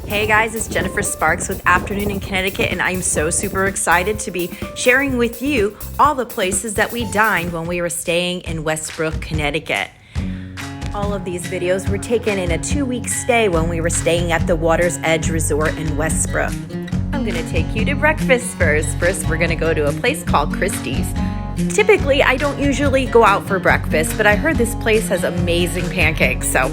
Hey guys, it's Jennifer Sparks with Afternoon in Connecticut, and I'm so super excited to be sharing with you all the places that we dined when we were staying in Westbrook, Connecticut. All of these videos were taken in a 2-week stay when we were staying at the Water's Edge Resort in Westbrook. I'm gonna take you to breakfast first. First, we're gonna go to a place called Christie's. Typically, I don't usually go out for breakfast, but I heard this place has amazing pancakes, so,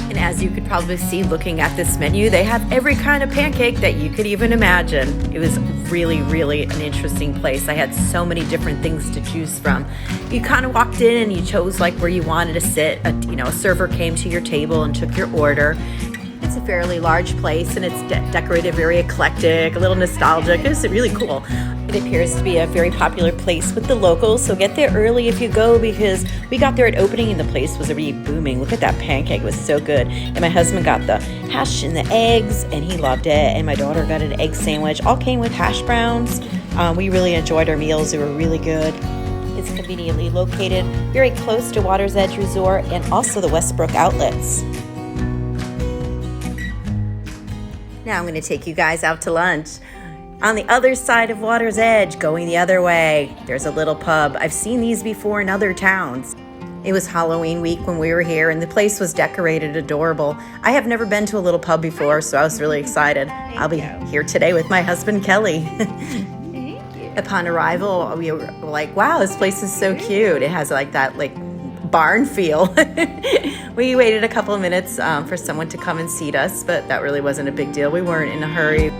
And as you could probably see looking at this menu, they have every kind of pancake that you could even imagine. It was really, really an interesting place. I had so many different things to choose from. You kind of walked in and you chose like where you wanted to sit. A server came to your table and took your order. It's a fairly large place and it's decorated very eclectic, a little nostalgic. It's really cool. It appears to be a very popular place with the locals, so get there early if you go, because we got there at opening and the place was already booming. Look at that pancake, it was so good. And my husband got the hash and the eggs and he loved it, and my daughter got an egg sandwich. All came with hash browns. We really enjoyed our meals, they were really good. It's conveniently located very close to Water's Edge Resort and also the Westbrook outlets. Now I'm going to take you guys out to lunch. On the other side of Water's Edge, going the other way, there's a little pub. I've seen these before in other towns. It was Halloween week when we were here, and the place was decorated adorable. I have never been to a little pub before, so I was really excited. I'll be here today with my husband, Kelly. Thank you. Upon arrival, we were like, wow, this place is so cute. It has like that barn feel. We waited a couple of minutes for someone to come and seat us, but that really wasn't a big deal. We weren't in a hurry.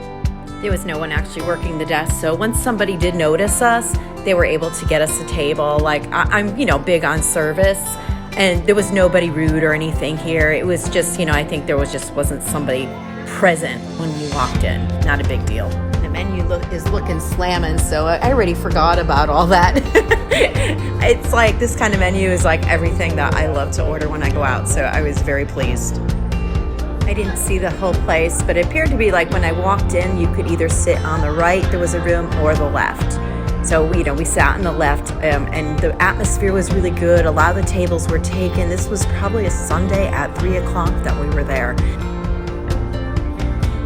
There was no one actually working the desk, so once somebody did notice us, they were able to get us a table. Like, I'm big on service, and there was nobody rude or anything here. It was just, I think there wasn't somebody present when we walked in. Not a big deal. The menu is looking slamming, so I already forgot about all that. It's like, this kind of menu is like everything that I love to order when I go out, so I was very pleased. I didn't see the whole place, but it appeared to be like when I walked in, you could either sit on the right, there was a room, or the left. So, we sat on the left, and the atmosphere was really good. A lot of the tables were taken. This was probably a Sunday at 3 o'clock that we were there.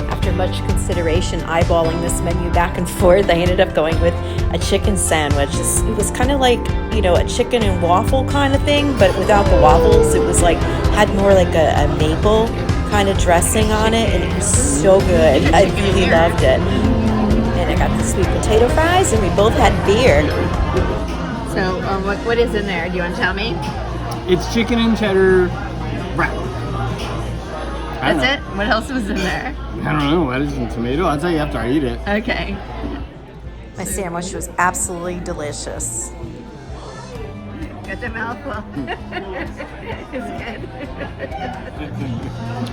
After much consideration, eyeballing this menu back and forth, I ended up going with a chicken sandwich. It was kind of like, a chicken and waffle kind of thing, but without the waffles. It was had more like a maple kind of dressing on it, and it was so good. I really loved it. And I got the sweet potato fries, and we both had beer. So what is in there? Do you want to tell me? It's chicken and cheddar wrap. That's it? What else was in there? I don't know. Lettuce and tomato. I'll tell you after I eat it. Okay. My sandwich was absolutely delicious. Got the mouthful. It's good.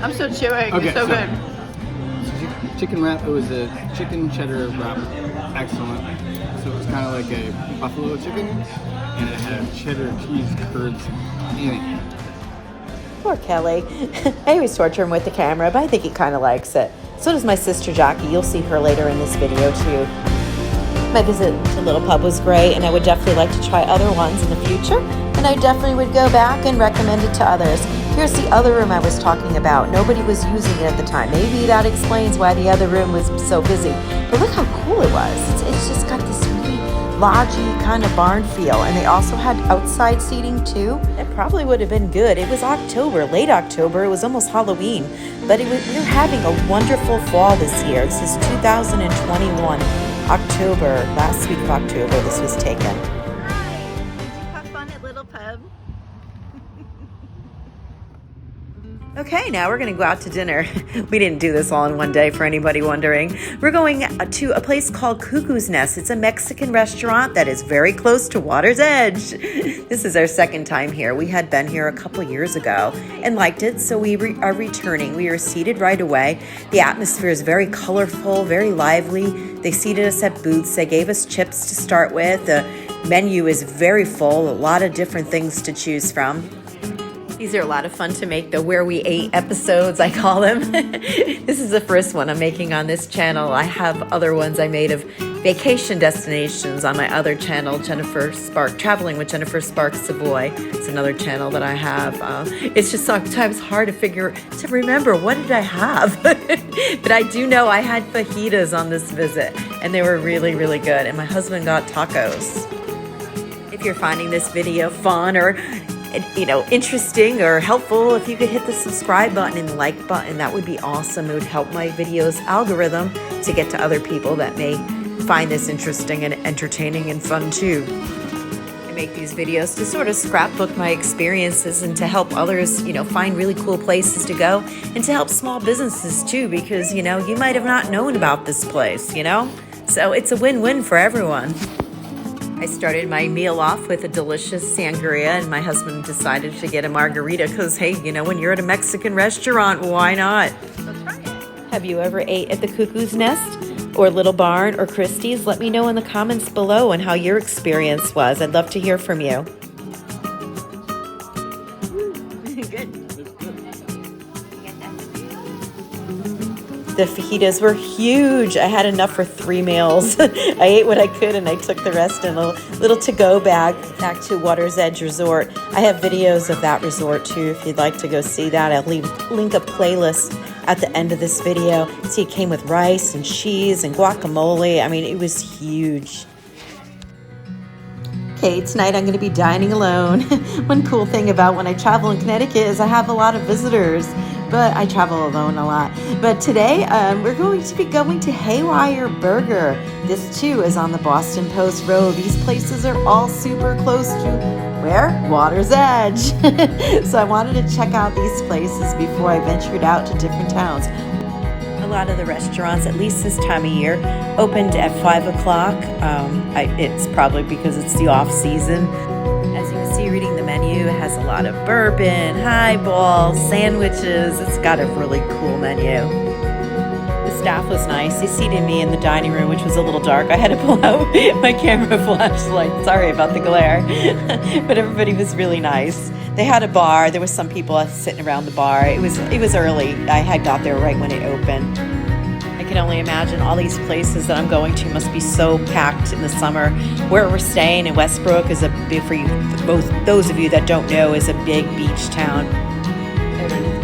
I'm still chewing. Okay, it's so good. Chicken wrap. It was a chicken cheddar wrap. Excellent. So it was kind of like a buffalo chicken, and it had cheddar cheese curds in it. Poor Kelly. I always torture him with the camera, but I think he kind of likes it. So does my sister Jackie. You'll see her later in this video too. My visit to Little Pub was great, and I would definitely like to try other ones in the future, and I definitely would go back and recommend it to others. Here's the other room I was talking about. Nobody was using it at the time. Maybe that explains why the other room was so busy. But look how cool it was. It's just got this really lodgy kind of barn feel, and they also had outside seating too. It probably would have been good. It was October, late October. It was almost Halloween, but we were having a wonderful fall this year. This is 2021. October, last week of October, this was taken. Hi. Have fun at Little Pub. Okay, now we're going to go out to dinner. We didn't do this all in one day for anybody wondering. We're going to a place called Cuckoo's Nest. It's a Mexican restaurant that is very close to Water's Edge. This is our second time here. We had been here a couple years ago and liked it, so we are returning. We are seated right away. The atmosphere is very colorful, very lively. They seated us at booths. They gave us chips to start with. The menu is very full, a lot of different things to choose from. These are a lot of fun to make, the Where We Ate episodes, I call them. This is the first one I'm making on this channel. I have other ones I made of vacation destinations on my other channel, Jennifer Spark, Traveling with Jennifer Sparks Savoy. It's another channel that I have. It's just sometimes hard to remember what did I have. But I do know I had fajitas on this visit, and they were really, really good. And my husband got tacos. If you're finding this video fun or interesting or helpful, if you could hit the subscribe button and like button, that would be awesome. It would help my video's algorithm to get to other people that may find this interesting and entertaining and fun too. I make these videos to sort of scrapbook my experiences and to help others, find really cool places to go, and to help small businesses too, because, you might have not known about this place, So it's a win-win for everyone. I started my meal off with a delicious sangria, and my husband decided to get a margarita because, hey, when you're at a Mexican restaurant, why not? Let's try it. Have you ever ate at the Cuckoo's Nest or Little Barn or Christie's? Let me know in the comments below and how your experience was. I'd love to hear from you. Good. The fajitas were huge. I had enough for 3 meals. I ate what I could, and I took the rest in a little to-go bag back to Water's Edge Resort. I have videos of that resort too if you'd like to go see that. I'll link a playlist at the end of this video. See, it came with rice and cheese and guacamole. I mean, it was huge. Okay, tonight I'm going to be dining alone. One cool thing about when I travel in Connecticut is I have a lot of visitors, but I travel alone a lot. But today we're going to be going to Haywire Burger. This too is on the Boston Post Road. These places are all super close to where? Water's Edge. So I wanted to check out these places before I ventured out to different towns. A lot of the restaurants, at least this time of year, opened at 5 o'clock. It's probably because it's the off season. As you can see, reading the menu, it has a lot of bourbon, highballs, sandwiches. It's got a really cool menu. The staff was nice. They seated me in the dining room, which was a little dark. I had to pull out my camera flashlight. Sorry about the glare. But everybody was really nice. They had a bar. There was some people sitting around the bar. It was early. I had got there right when it opened. I can only imagine all these places that I'm going to must be so packed in the summer. Where we're staying in Westbrook is for you, both those of you that don't know, is a big beach town.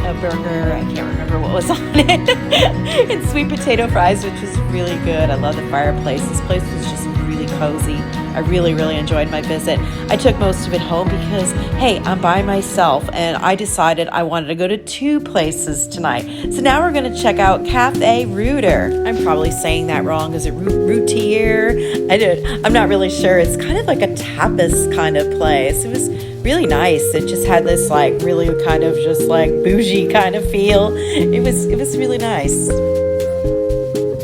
A burger, I can't remember what was on it, and sweet potato fries, which was really good. I love the fireplace. This place was just really cozy. I really, really enjoyed my visit. I took most of it home because, hey, I'm by myself, and I decided I wanted to go to 2 places tonight. So now we're going to check out Cafe Rooter. I'm probably saying that wrong. Is it Routier? I'm not really sure. It's kind of like a tapas kind of place. It was really nice. It just had this really kind of just bougie kind of feel. It was really nice.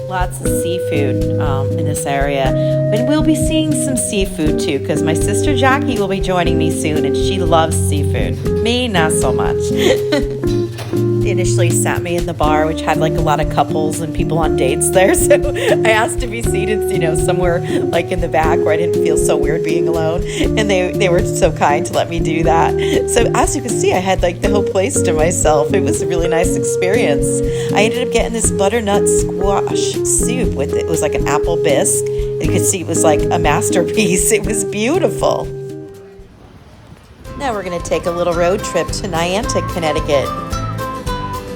Lots of seafood in this area, and we'll be seeing some seafood too, because my sister Jackie will be joining me soon, and she loves seafood. Me, not so much. They initially sat me in the bar, which had a lot of couples and people on dates there, so I asked to be seated, somewhere in the back where I didn't feel so weird being alone, and they were so kind to let me do that. So as you can see, I had the whole place to myself. It was a really nice experience. I ended up getting this butternut squash soup with it. It was like an apple bisque. You could see it was a masterpiece. It was beautiful. Now we're going to take a little road trip to Niantic, Connecticut.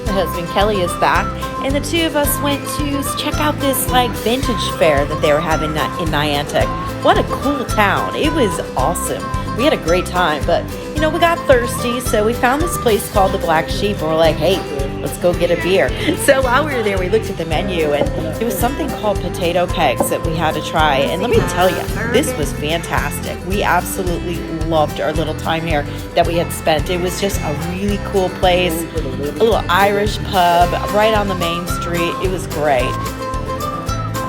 My husband Kelly is back, and the 2 of us went to check out this vintage fair that they were having in Niantic. What a cool town. It was awesome. We had a great time, but we got thirsty, so we found this place called the Black Sheep, and we're like, hey, let's go get a beer. So while we were there, we looked at the menu, and there was something called potato kegs that we had to try. And let me tell you, this was fantastic. We absolutely loved our little time here that we had spent. It was just a really cool place, a little Irish pub right on the main street. It was great.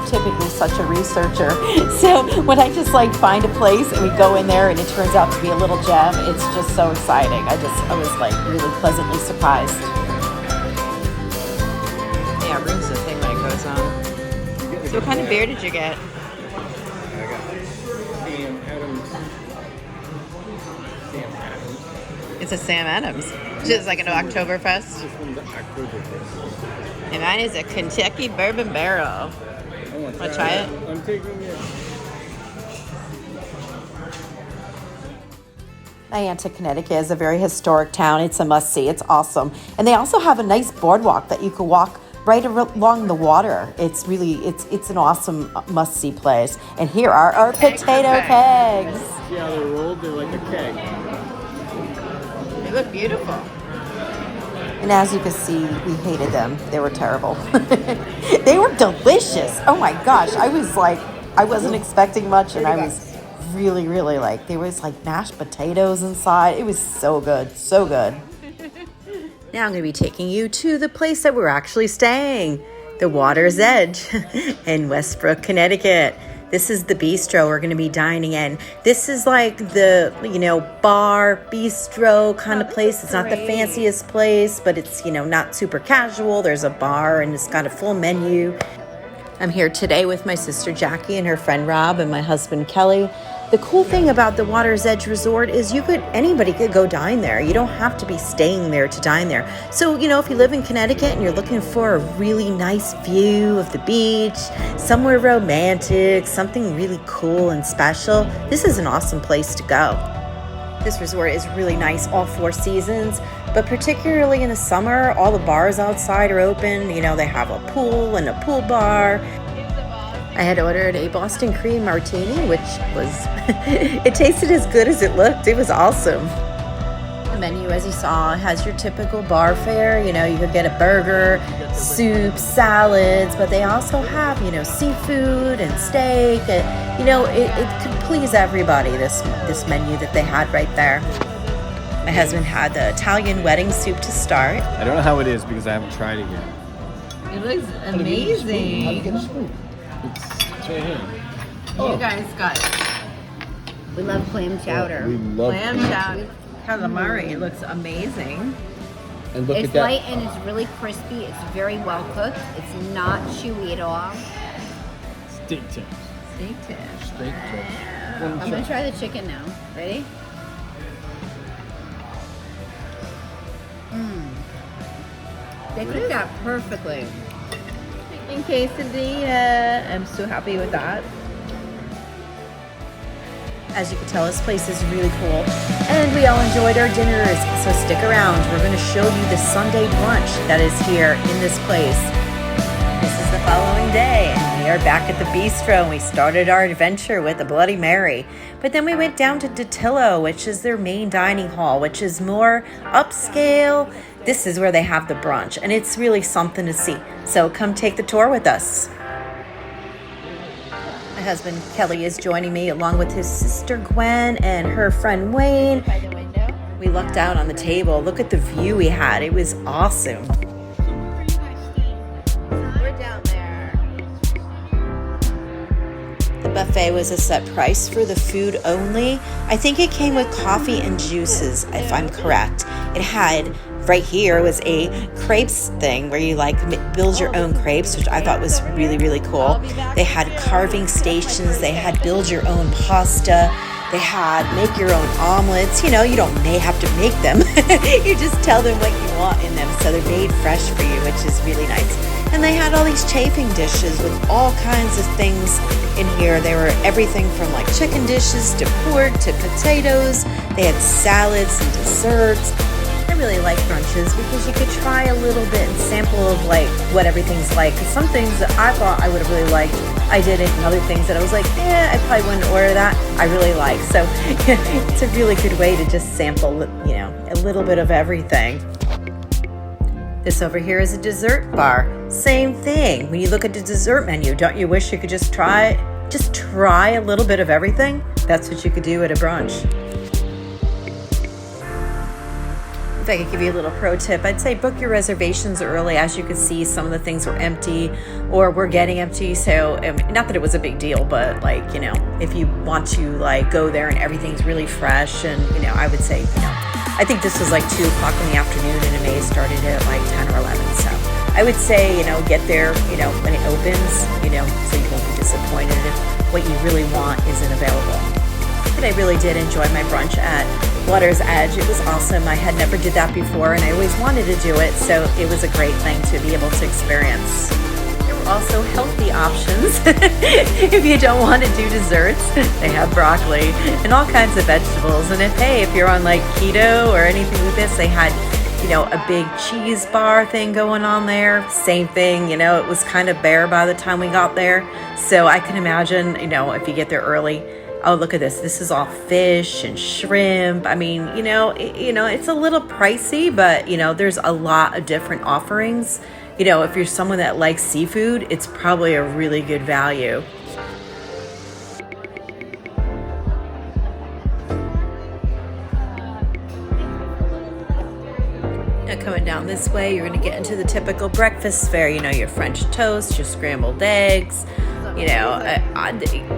Typically such a researcher, so when I just find a place and we go in there and it turns out to be a little gem, it's just so exciting. I was really pleasantly surprised. Yeah, it rings the thing when it goes on. So what kind of beer did you get? I got Sam Adams. It's a Sam Adams, just like an Oktoberfest. This one's the Oktoberfest. And mine is a Kentucky Bourbon Barrel. Want to try it? I'm taking it. Niantic, Connecticut is a very historic town. It's a must-see. It's awesome. And they also have a nice boardwalk that you can walk right along the water. It's really, it's an awesome must-see place. And here are our potato kegs. See how they're rolled? They're like a keg. They look beautiful. And as you can see, we hated them. They were terrible. They were delicious. Oh my gosh. I wasn't expecting much, and I was really, really like, there was like mashed potatoes inside. It was so good, so good. Now I'm going to be taking you to the place that we're actually staying, the Water's Edge in Westbrook, Connecticut. This is the bistro we're going to be dining in. This is like the, bar, bistro kind of place. It's not the fanciest place, but it's, not super casual. There's a bar and it's got a full menu. I'm here today with my sister Jackie and her friend Rob and my husband Kelly. The cool thing about the Water's Edge Resort is anybody could go dine there. You don't have to be staying there to dine there. So, if you live in Connecticut and you're looking for a really nice view of the beach, somewhere romantic, something really cool and special, this is an awesome place to go. This resort is really nice all 4 seasons, but particularly in the summer, all the bars outside are open. They have a pool and a pool bar. I had ordered a Boston cream martini, which was, it tasted as good as it looked. It was awesome. The menu, as you saw, has your typical bar fare. You could get a burger, soup, salads, but they also have, seafood and steak. And, it could please everybody, this menu that they had right there. My husband had the Italian wedding soup to start. I don't know how it is because I haven't tried it yet. It looks amazing. How do you get a spoon? It's right here. You guys got it. We love clam chowder. We love clam chowder. Calamari. It looks amazing. And look It's at that. light and it's really crispy. It's very well cooked. It's not chewy at all. Steak tips. Steak tips. Steak tips. I'm gonna try the chicken now. Ready? They cooked that perfectly. In quesadilla. I'm so happy with that. As you can tell, this place is really cool. And we all enjoyed our dinners, so stick around. We're going to show you the Sunday brunch that is here in this place. This is the following day, and we are back at the bistro, and we started our adventure with a Bloody Mary. But then we went down to Datillo, which is their main dining hall, which is more upscale. This is where they have the brunch, and it's really something to see. So come take the tour with us. My husband Kelly is joining me along with his sister Gwen and her friend Wayne. By the window. We looked out on the table. Look at the view we had. It was awesome. We're down there. The buffet was a set price for the food only. I think it came with coffee and juices, if I'm correct. It had, right here was a crepes thing where you build your own crepes, which I thought was really, really cool. They had carving stations. They had build your own pasta. They had make your own omelets. You don't have to make them. You just tell them what you want in them. So they're made fresh for you, which is really nice. And they had all these chafing dishes with all kinds of things in here. They were everything from chicken dishes to pork to potatoes. They had salads and desserts. I really like brunches because you could try a little bit and sample of what everything's like. Because some things that I thought I would have really liked, I didn't, and other things that I was like, I probably wouldn't order that, I really like. So it's a really good way to just sample, a little bit of everything. This over here is a dessert bar. Same thing. When you look at the dessert menu, don't you wish you could just try a little bit of everything? That's what you could do at a brunch. If I could give you a little pro tip, I'd say book your reservations early. As you can see, some of the things were empty or were getting empty. So not that it was a big deal, but if you want to go there and everything's really fresh, and I would say, I think this was 2 o'clock in the afternoon and it may have started at 10 or 11. So I would say, get there, when it opens, so you won't be disappointed if what you really want isn't available. But I really did enjoy my brunch at Water's Edge. It was awesome. I had never did that before, and I always wanted to do it, so it was a great thing to be able to experience. There were also healthy options. If you don't want to do desserts, they have broccoli and all kinds of vegetables. And if you're on like keto or anything like this, they had, a big cheese bar thing going on there. Same thing, it was kind of bare by the time we got there. So I can imagine, if you get there early, oh, look at this. This is all fish and shrimp. I mean, it's a little pricey, but, there's a lot of different offerings. If you're someone that likes seafood, it's probably a really good value. Now coming down this way, you're going to get into the typical breakfast fare. Your French toast, your scrambled eggs,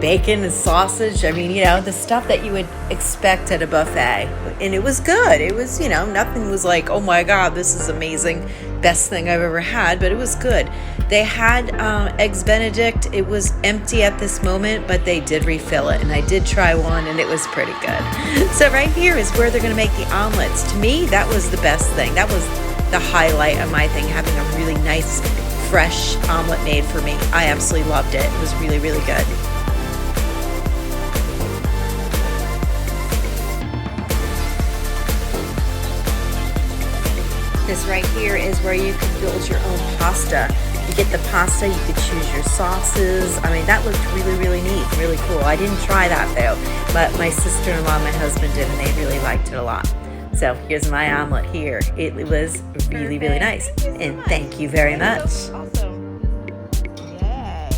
bacon and sausage. I mean, the stuff that you would expect at a buffet. And it was good. It was, nothing was like, oh my God, this is amazing. Best thing I've ever had, but it was good. They had Eggs Benedict. It was empty at this moment, but they did refill it. And I did try one and it was pretty good. So right here is where they're going to make the omelets. To me, that was the best thing. That was the highlight of my thing, having a really nice fresh omelet made for me. I absolutely loved it. It was really, really good. This right here is where you can build your own pasta. You get the pasta, you could choose your sauces. I mean, that looked really, really neat, really cool. I didn't try that though, but my sister-in-law and my husband did, and they really liked it a lot. So here's my omelet here. It was really, really nice. And thank you very much. Awesome. Yay.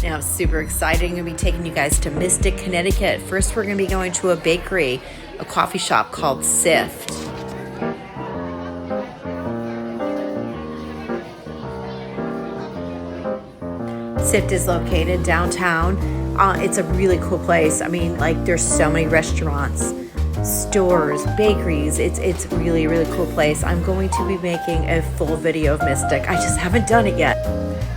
Now, super exciting. I'm going to be taking you guys to Mystic, Connecticut. First, we're going to be going to a bakery, a coffee shop called Sift. Sift is located downtown. It's a really cool place. I mean, there's so many restaurants, stores, bakeries. It's really, really cool place. I'm going to be making a full video of Mystic. I just haven't done it yet.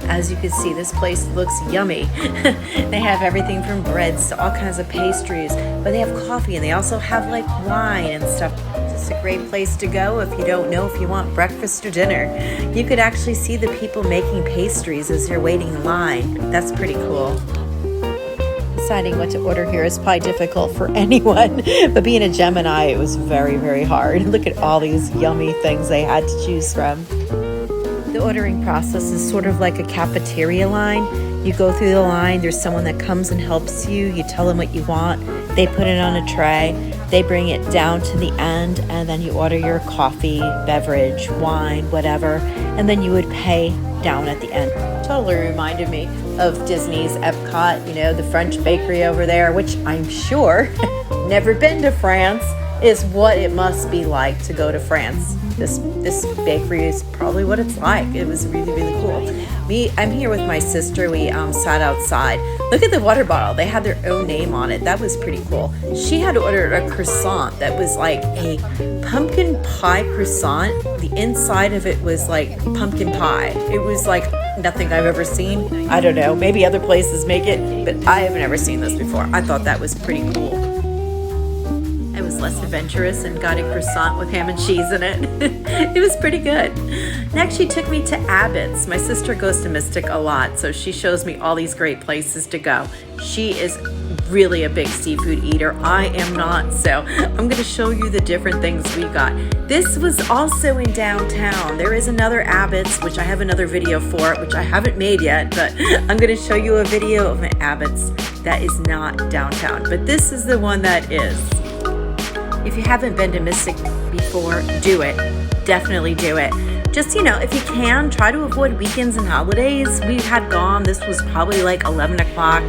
As you can see, this place looks yummy. They have everything from breads to all kinds of pastries, but they have coffee and they also have wine and stuff. It's a great place to go if you don't know if you want breakfast or dinner. You could actually see the people making pastries as they're waiting in line. That's pretty cool. Deciding what to order here is probably difficult for anyone, but being a Gemini, it was very, very hard. Look at all these yummy things they had to choose from. The ordering process is sort of like a cafeteria line. You go through the line, there's someone that comes and helps you. You tell them what you want. They put it on a tray. They bring it down to the end, and then you order your coffee, beverage, wine, whatever, and then you would pay down at the end. Totally reminded me of Disney's Epcot, the French bakery over there, which I'm sure, never been to France, is what it must be like to go to France. This bakery is probably what it's like. It was really, really cool. I'm here with my sister. We sat outside. Look at the water bottle. They had their own name on it. That was pretty cool. She had ordered a croissant that was like a pumpkin pie croissant. The inside of it was like pumpkin pie. It was like nothing I've ever seen. I don't know. Maybe other places make it, but I have never seen this before. I thought that was pretty cool. I was less adventurous and got a croissant with ham and cheese in it. It was pretty good. Next, she took me to Abbott's. My sister goes to Mystic a lot, so she shows me all these great places to go. She is really a big seafood eater. I am not, so I'm going to show you the different things we got. This was also in downtown. There is another Abbott's, which I have another video for, which I haven't made yet, but I'm going to show you a video of an Abbott's that is not downtown, but this is the one that is. If you haven't been to Mystic before, do it. Definitely do it. Just, if you can, try to avoid weekends and holidays. We had gone, this was probably like 11 o'clock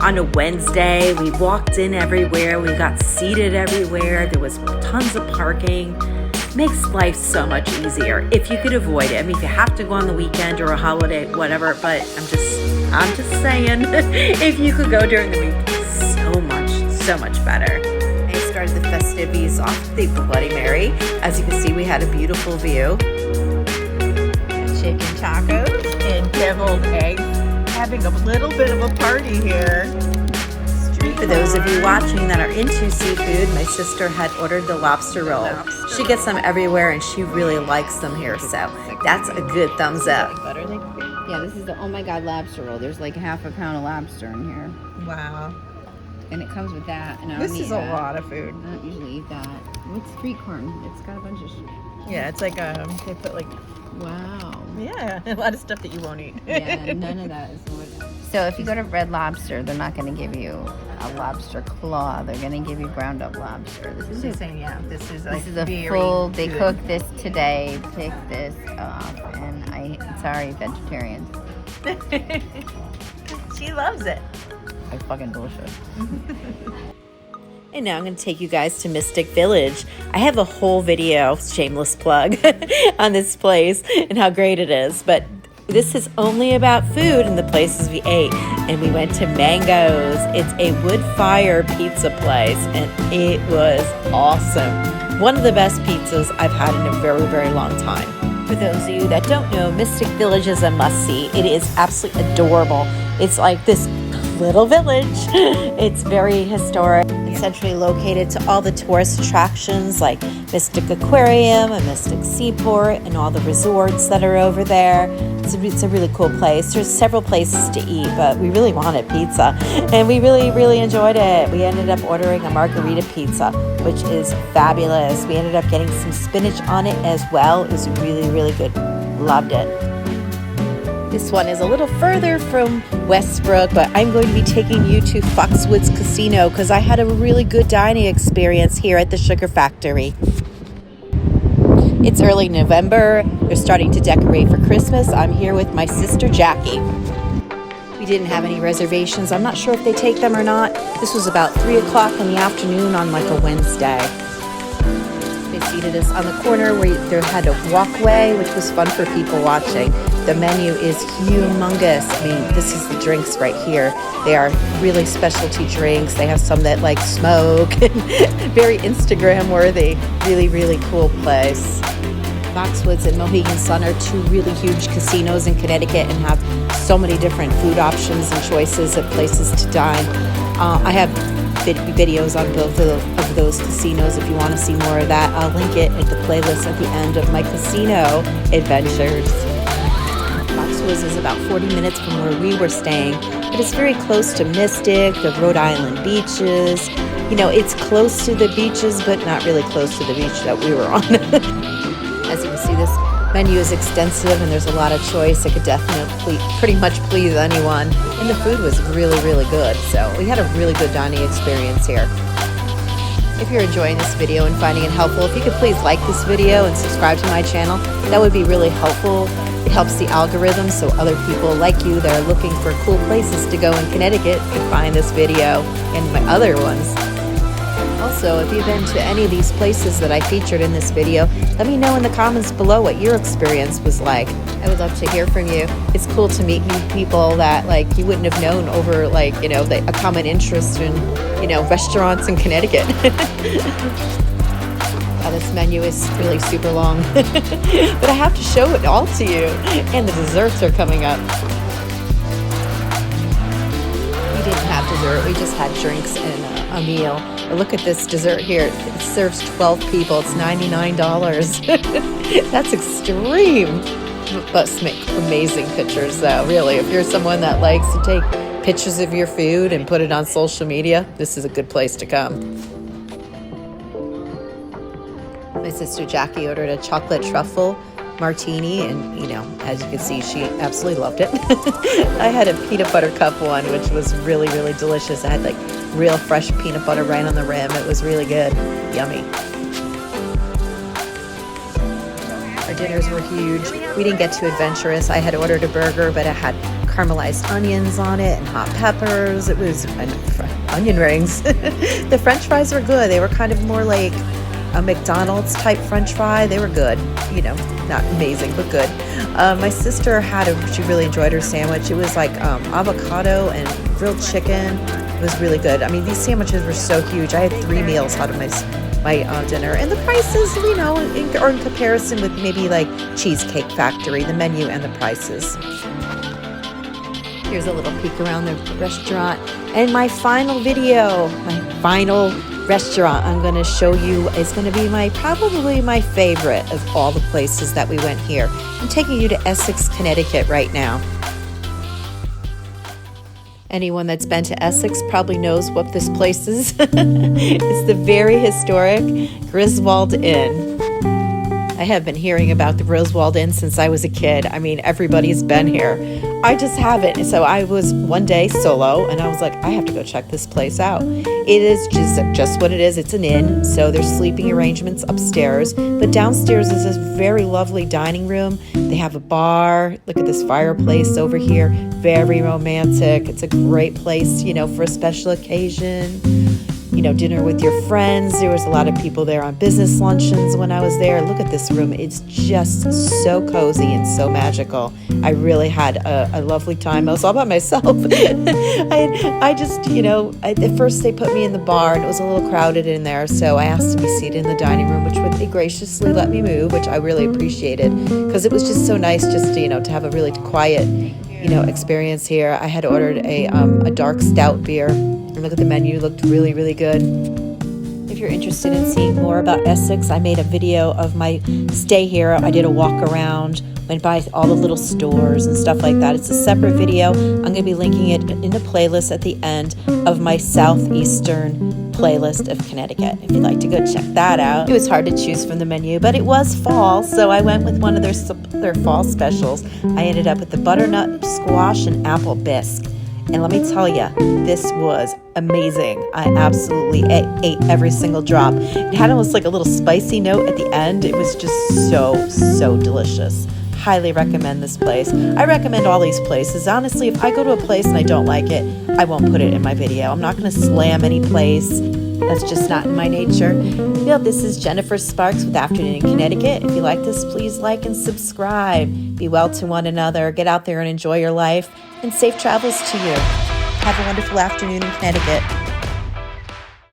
on a Wednesday. We walked in everywhere. We got seated everywhere. There was tons of parking. Makes life so much easier if you could avoid it. I mean, if you have to go on the weekend or a holiday, whatever, but I'm just saying, if you could go during the week, so much better. Started the festivities off the Bloody Mary. As you can see, we had a beautiful view. Chicken tacos and deviled eggs. Having a little bit of a party here. For those of you watching that are into seafood, my sister had ordered the lobster roll. She gets them everywhere and she really likes them here, so that's a good thumbs up. Yeah, this is the oh my god lobster roll. There's like half a pound of lobster in here, Wow. and it comes with that. And I This don't is eat a that. lot of food. I don't usually eat that. What's street corn? It's got a bunch of. Yeah, it's like they put like Wow. yeah, a lot of stuff that you won't eat. Yeah, none of that is what. So if you go to Red Lobster, they're not going to give you a lobster claw. They're going to give you ground up lobster. This She's is saying, yeah, this is like this is a very full. They good. cook this today. Pick this up, and sorry, vegetarians. She loves it. I fucking bullshit. And now I'm going to take you guys to Mystic Village. I have a whole video, shameless plug, on this place and how great it is. But this is only about food and the places we ate. And we went to Mango's. It's a wood fire pizza place, and it was awesome. One of the best pizzas I've had in a very, very long time. For those of you that don't know, Mystic Village is a must-see. It is absolutely adorable. It's like this little village. It's very historic. It's centrally located to all the tourist attractions like Mystic Aquarium and Mystic Seaport and all the resorts that are over there. It's a really cool place. There's several places to eat, but we really wanted pizza, and we really, really enjoyed it. We ended up ordering a margarita pizza, which is fabulous. We ended up getting some spinach on it as well. It was really, really good. Loved it. This one is a little further from Westbrook, but I'm going to be taking you to Foxwoods Casino because I had a really good dining experience here at the Sugar Factory. It's early November. They're starting to decorate for Christmas. I'm here with my sister Jackie. We didn't have any reservations. I'm not sure if they take them or not. This was about 3 o'clock in the afternoon on like a Wednesday. They seated us on the corner where there had a walkway, which was fun for people watching. The menu is humongous. I mean, this is the drinks right here. They are really specialty drinks. They have some that like smoke, very Instagram worthy. Really, really cool place. Foxwoods and Mohegan Sun are two really huge casinos in Connecticut and have so many different food options and choices of places to dine. I have videos on both of those casinos if you want to see more of that. I'll link it at the playlist at the end of my casino adventures. Foxwoods is about 40 minutes from where we were staying, but it's very close to Mystic, the Rhode Island beaches. You know, it's close to the beaches, but not really close to the beach that we were on. As you can see, this menu is extensive and there's a lot of choice. It could definitely pretty much please anyone. And the food was really, really good. So we had a really good dining experience here. If you're enjoying this video and finding it helpful, if you could please like this video and subscribe to my channel, that would be really helpful. It helps the algorithm so other people like you that are looking for cool places to go in Connecticut can find this video and my other ones. Also, if you've been to any of these places that I featured in this video, let me know in the comments below what your experience was like. I would love to hear from you. It's cool to meet new people that like you wouldn't have known over like, you know, a common interest in, you know, restaurants in Connecticut. Now, this menu is really super long, but I have to show it all to you. And the desserts are coming up. We didn't have dessert, we just had drinks and a meal. But look at this dessert here. It serves 12 people. It's $99. That's extreme. But make amazing pictures though, really. If you're someone that likes to take pictures of your food and put it on social media, this is a good place to come. My sister Jackie ordered a chocolate truffle martini, and you know, as you can see, she absolutely loved it. I had a peanut butter cup one, which was really, really delicious. I had like real fresh peanut butter right on the rim. It was really good. Yummy. Our dinners were huge. We didn't get too adventurous. I had ordered a burger, but it had caramelized onions on it and hot peppers. It was onion rings. The French fries were good. They were kind of more like a McDonald's type French fry. They were good, you know, not amazing, but good. My sister she really enjoyed her sandwich. It was like avocado and grilled chicken. It was really good. I mean, these sandwiches were so huge. I had 3 meals out of my dinner, and the prices, you know, are in comparison with maybe like Cheesecake Factory, the menu and the prices. Here's a little peek around the restaurant. And my final video, my final restaurant I'm going to show you is going to be probably my favorite of all the places that we went here. I'm taking you to Essex, Connecticut right now. Anyone that's been to Essex probably knows what this place is. It's the very historic Griswold Inn. I have been hearing about the Griswold Inn since I was a kid. I mean, everybody's been here. I just haven't. So I was one day solo, and I was like, I have to go check this place out. It is just what it is. It's an inn, so there's sleeping arrangements upstairs. But downstairs is this very lovely dining room. They have a bar. Look at this fireplace over here. Very romantic. It's a great place, for a special occasion. Dinner with your friends. There was a lot of people there on business luncheons when I was there. Look at this room. It's just so cozy and so magical. I really had a lovely time. I was all by myself. I just, at first they put me in the bar and it was a little crowded in there. So I asked to be seated in the dining room, which they graciously let me move, which I really appreciated because it was just so nice just to have a really quiet, experience here. I had ordered a dark stout beer. And look at the menu, it looked really, really good. If you're interested in seeing more about Essex, I made a video of my stay here. I did a walk around, went by all the little stores and stuff like that. It's a separate video. I'm going to be linking it in a playlist at the end of my Southeastern playlist of Connecticut. If you'd like to go check that out. It was hard to choose from the menu, but it was fall, so I went with one of their fall specials. I ended up with the butternut squash and apple bisque. And let me tell you, this was amazing. I absolutely ate every single drop. It had almost like a little spicy note at the end. It was just so delicious. Highly recommend this place. I recommend all these places. Honestly, if I go to a place and I don't like it, I won't put it in my video. I'm not going to slam any place. That's just not in my nature. This is Jennifer Sparks with Afternoon in Connecticut. If you like this, please like and subscribe. Be well to one another. Get out there and enjoy your life. And safe travels to you. Have a wonderful afternoon in Connecticut.